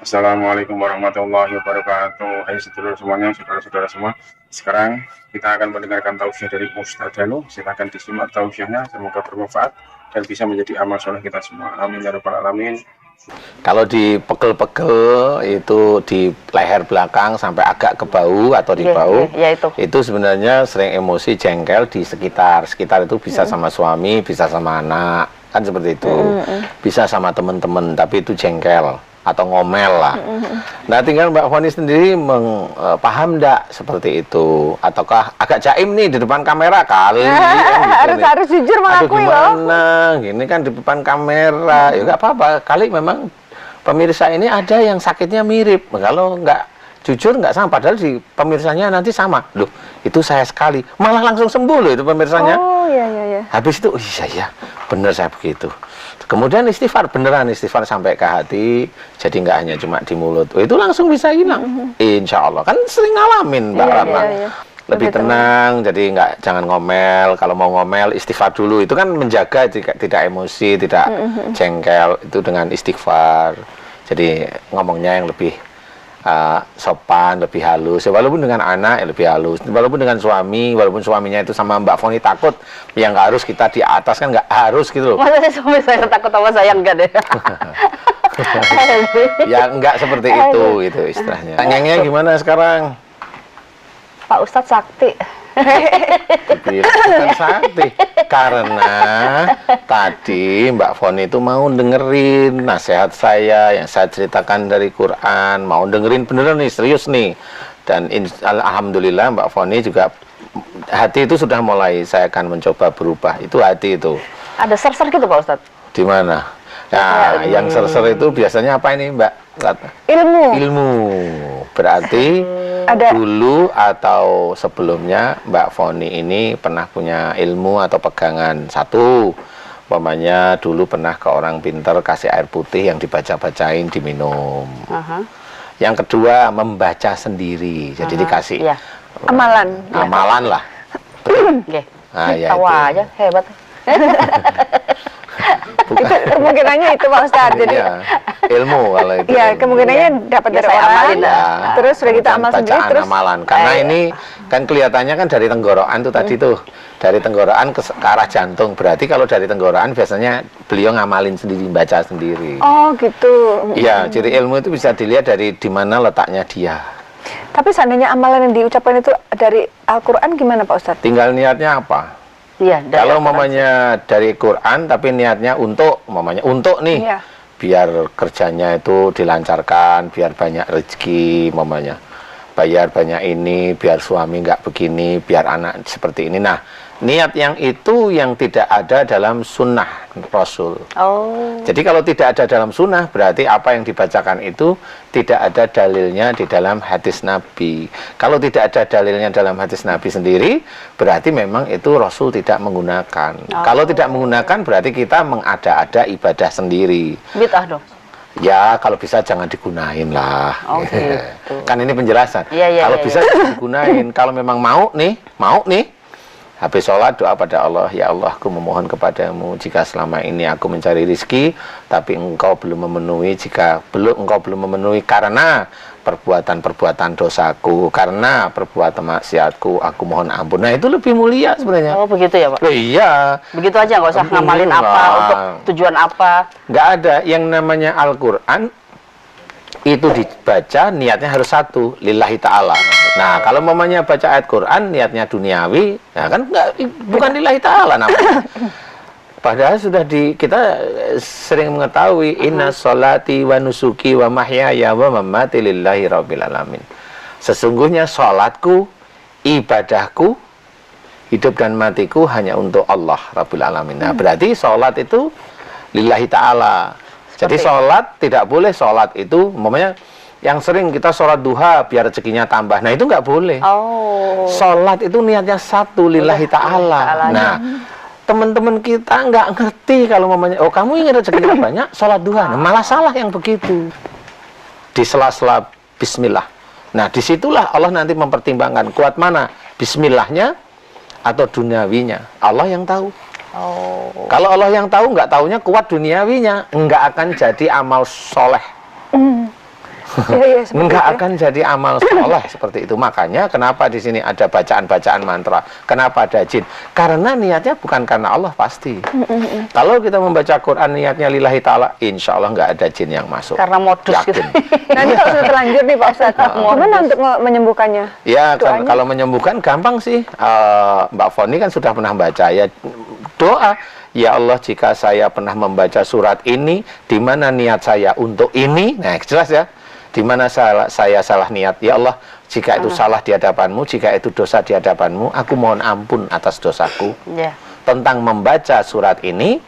Assalamualaikum warahmatullahi wabarakatuh. Hai sedulur semuanya, saudara-saudara semua. Sekarang kita akan mendengarkan tausiah dari Ustaz Danu. Silakan disimak tausiahnya, semoga bermanfaat dan bisa menjadi amal soleh kita semua. Amin ya rabbal alamin. Kalau di pegel-pegel itu di leher belakang sampai agak ke bahu atau di bahu, itu sebenarnya sering emosi, jengkel di sekitar. Sekitar itu bisa sama suami, bisa sama anak, kan seperti itu. Bisa sama teman-teman, tapi itu jengkel atau ngomel lah. Nah, tinggal Mbak Foni sendiri paham enggak seperti itu, ataukah agak jaim nih di depan kamera kali harus jujur mengakui loh. Gini kan di depan kamera ya nggak apa-apa, kali memang pemirsa ini ada yang sakitnya mirip. Kalau nggak jujur nggak sama, padahal di pemirsanya nanti sama loh, itu saya sekali, malah langsung sembuh loh itu pemirsanya. Oh iya. Habis itu iya bener saya begitu. Kemudian istighfar, beneran istighfar sampai ke hati, jadi nggak hanya cuma di mulut. Itu langsung bisa hilang. Insya Allah, kan sering ngalamin Mbak Ratna. Lebih tenang, jadi jangan ngomel. Kalau mau ngomel, istighfar dulu. Itu kan menjaga tidak emosi, tidak jengkel. Itu dengan istighfar. Jadi ngomongnya yang lebih sopan, lebih halus. Ya, walaupun dengan anak ya lebih halus. Walaupun dengan suami, walaupun suaminya itu sama Mbak Foni takut, ya nggak harus kita di atas, kan nggak harus gitu loh. Masa suami saya takut sama saya enggak deh. Ya nggak seperti itu istilahnya. Tanyanya gimana sekarang? Pak Ustadz sakti. Bukan sakti, karena tadi Mbak Foni itu mau dengerin nasihat saya yang saya ceritakan dari Quran, mau dengerin beneran nih, serius nih. Dan alhamdulillah Mbak Foni juga hati itu sudah mulai, saya akan mencoba berubah. Itu hati itu. Ada ser-ser gitu Pak Ustadz? Di mana? Nah, yang ser-ser itu biasanya apa ini Mbak? Ilmu. Berarti dulu atau sebelumnya Mbak Foni ini pernah punya ilmu atau pegangan. Satu, umpamanya dulu pernah ke orang pintar kasih air putih yang dibaca-bacain, diminum. Yang kedua, membaca sendiri. Jadi dikasih amalan lah. Nah, ya tawa aja, hebat. Itu kemungkinannya itu Pak Ustadz. Jadi ilmu kalau itu. Iya, kemungkinannya dapat dari orang. Terus sudah kita amal sendiri, terus amalan. Karena ini kan kelihatannya kan dari tenggorokan tuh tadi tuh. Dari tenggorokan ke arah jantung. Berarti kalau dari tenggorokan biasanya beliau ngamalin sendiri, baca sendiri. Oh, gitu. Iya, jadi ilmu itu bisa dilihat dari di mana letaknya dia. Tapi seandainya amalan yang diucapkan itu dari Al-Qur'an gimana Pak Ustadz? Tinggal niatnya apa? Iya, kalau mamanya dari Quran tapi niatnya untuk nih, biar kerjanya itu dilancarkan, biar banyak rezeki, mamanya bayar banyak ini, biar suami nggak begini, biar anak seperti ini. Nah, niat yang itu yang tidak ada dalam sunnah Rasul. Jadi kalau tidak ada dalam sunnah, berarti apa yang dibacakan itu tidak ada dalilnya di dalam hadis Nabi. Kalau tidak ada dalilnya dalam hadis Nabi sendiri, berarti memang itu Rasul tidak menggunakan. Kalau tidak menggunakan, berarti kita mengada-ada ibadah sendiri. Bid'ah dong. Ya, kalau bisa jangan digunain lah. Gitu. Kan ini penjelasan. Kalau bisa jangan digunain. Kalau memang mau nih, habis sholat doa pada Allah, ya Allah, aku memohon kepadamu jika selama ini aku mencari rizki, tapi engkau belum memenuhi, engkau belum memenuhi karena perbuatan-perbuatan dosaku, karena perbuatan maksiatku, aku mohon ampun. Nah, itu lebih mulia sebenarnya. Oh, begitu ya Pak? Iya. Begitu aja, nggak usah ngamalin apa, untuk tujuan apa. Nggak ada. Yang namanya Al-Quran itu dibaca niatnya harus satu, lillahi ta'ala. Nah, kalau mamanya baca ayat Quran niatnya duniawi, nah kan bukan lillahi ta'ala namanya. Padahal sudah kita sering mengetahui inna sholati wa nusuki wa mahyaya wa mamati lillahi rabbil alamin. Sesungguhnya sholatku, ibadahku, hidup dan matiku hanya untuk Allah rabbil alamin. Nah, berarti sholat itu lillahi ta'ala. Jadi sholat tidak boleh, sholat itu umpamanya yang sering kita sholat duha biar rezekinya tambah. Nah, itu nggak boleh. Sholat itu niatnya satu, lillahi ta'ala. Nah, teman-teman kita nggak ngerti kalau mamanya, oh kamu ingin rezekinya banyak, sholat duha. Nah, malah salah yang begitu. Di sela-sela bismillah. Nah, disitulah Allah nanti mempertimbangkan kuat mana, bismillahnya atau duniawinya. Allah yang tahu. Kalau Allah yang tahu, nggak taunya kuat duniawinya, nggak akan jadi amal soleh. Iya, seperti Nggak itu ya. akan jadi amal soleh seperti itu. Makanya kenapa di sini ada bacaan-bacaan mantra, kenapa ada jin? Karena niatnya bukan karena Allah pasti. Kalau kita membaca Quran niatnya lillahi ta'ala, insya Allah nggak ada jin yang masuk. Karena modus gitu. Yakin. Nanti kalau sudah terlanjur nih Pak Ustadz, gimana untuk menyembuhkannya? Ya, Doanya? kalau menyembuhkan gampang sih. Mbak Foni kan sudah pernah baca ya, doa. Ya Allah, jika saya pernah membaca surat ini, di mana niat saya untuk ini, nah jelas ya, di mana saya salah niat. Ya Allah, jika itu salah di hadapanmu, jika itu dosa di hadapanmu, aku mohon ampun atas dosaku. Ya. Tentang membaca surat ini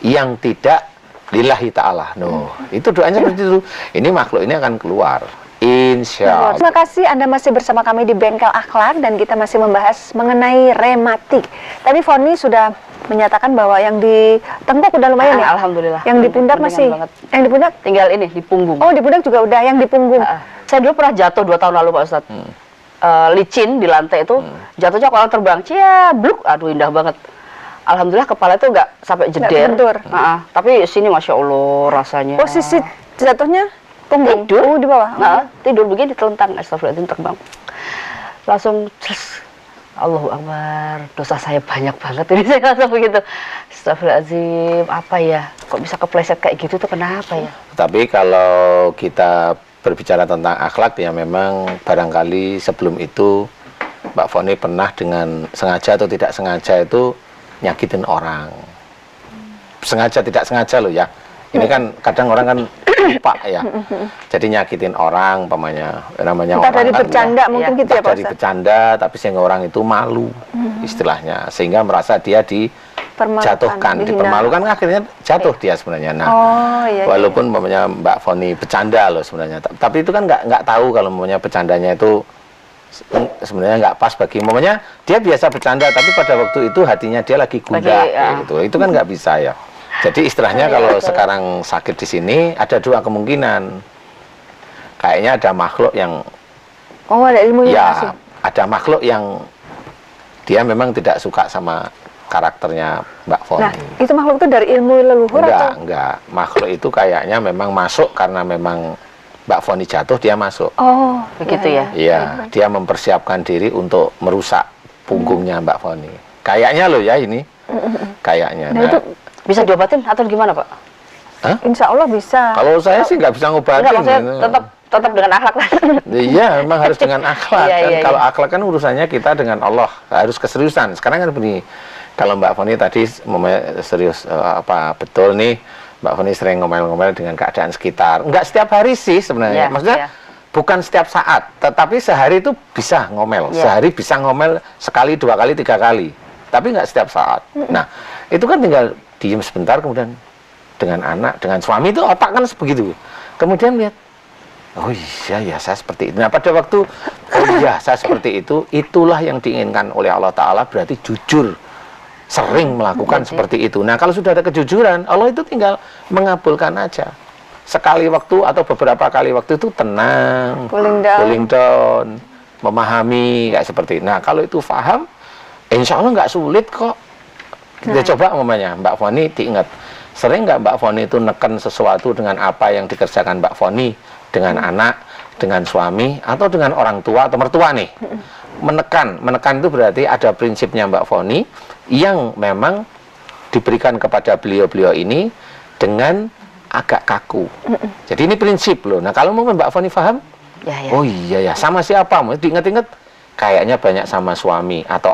yang tidak lillahi ta'ala. No, itu doanya seperti itu. Ini makhluk ini akan keluar. Insya Allah. Terima kasih Anda masih bersama kami di Bengkel Akhlak dan kita masih membahas mengenai rematik. Tadi Foni sudah menyatakan bahwa yang di tengkuk udah lumayan ya? Alhamdulillah. Yang di pundak Mendingan masih? banget. Yang di pundak? Tinggal ini di punggung. Oh, di pundak juga udah. Yang di punggung. Saya dulu pernah jatuh 2 tahun lalu Pak Ustadz. Licin di lantai itu, jatuhnya kalau terbang, bluk, aduh indah banget. Alhamdulillah kepala itu nggak sampai Nggak jeder. bentur. Tapi sini Masya Allah rasanya. Posisi jatuhnya punggung? Tidur. Oh, di bawah? Tidur begini telentang, astagfirullahaladzim terbang. Langsung Allahu Akbar, dosa saya banyak banget ini saya langsung begitu. Astagfirullahaladzim, apa ya? Kok bisa kepleset kayak gitu tuh kenapa ya? Tapi kalau kita berbicara tentang akhlak ya memang barangkali sebelum itu Mbak Foni pernah dengan sengaja atau tidak sengaja itu nyakitin orang. Sengaja tidak sengaja loh ya. Ini kan kadang orang kan lupa ya. Jadi nyakitin orang namanya Entah orang dari kan bercanda ya, mungkin Iya. gitu ya Pak dari Ustadz? bercanda tapi sehingga orang itu malu istilahnya sehingga merasa dia dijatuhkan, dihina. dipermalukan akhirnya jatuh dia sebenarnya. Nah, Oh, iya. walaupun umpamanya Mbak Foni bercanda loh sebenarnya, tapi itu kan nggak tahu kalau umpamanya bercandanya itu sebenarnya nggak pas bagi umpamanya dia biasa bercanda tapi pada waktu itu hatinya dia lagi gundah kayak gitu. Itu kan nggak bisa ya. Jadi istilahnya kalau sekarang sakit di sini ada 2 kemungkinan. Kayaknya ada makhluk yang Oh, ada ilmunya masih. ya ada makhluk yang dia memang tidak suka sama karakternya Mbak Foni. Nah, itu makhluk itu dari ilmu leluhur atau? Enggak. Makhluk itu kayaknya memang masuk karena memang Mbak Foni jatuh, dia masuk. Oh, Begitu ya? Iya, dia mempersiapkan diri untuk merusak punggungnya Mbak Foni. Kayaknya loh ya ini. Kayaknya. Nah, itu Bisa diobatin atau gimana Pak? insya Allah bisa. kalau saya sih nggak bisa ngobatin. Enggak, maksudnya tetap dengan akhlak. Iya, memang harus dengan akhlak. Iya, Kan iya, kalau iya. akhlak kan urusannya kita dengan Allah, harus keseriusan. Sekarang kan begini, kalau Mbak Foni tadi serius betul nih, Mbak Foni sering ngomel-ngomel dengan keadaan sekitar. Enggak setiap hari sih sebenarnya. Iya, Maksudnya iya. bukan setiap saat, tetapi sehari itu bisa ngomel. Iya. Sehari bisa ngomel sekali, 2 kali, 3 kali. Tapi nggak setiap saat. Nah, itu kan tinggal diem sebentar, kemudian dengan anak, dengan suami itu otak kan begitu. Kemudian lihat, oh iya ya saya seperti itu. Nah pada waktu, oh iya saya seperti itu, itulah yang diinginkan oleh Allah Ta'ala, berarti jujur. Sering melakukan seperti itu. Nah kalau sudah ada kejujuran, Allah itu tinggal mengabulkan aja. Sekali waktu atau beberapa kali waktu itu tenang, cooling down, memahami kayak seperti itu. Nah kalau itu paham, insya Allah nggak sulit kok. Kita coba umpamanya Mbak Foni diingat, sering nggak Mbak Foni itu neken sesuatu dengan apa yang dikerjakan Mbak Foni dengan anak, dengan suami, atau dengan orang tua atau mertua nih? Menekan itu berarti ada prinsipnya Mbak Foni yang memang diberikan kepada beliau-beliau ini dengan agak kaku. Jadi ini prinsip loh. Nah kalau mau Mbak Foni paham, Ya, ya. oh iya ya, sama siapa? Mau diingat-ingat, kayaknya banyak sama suami atau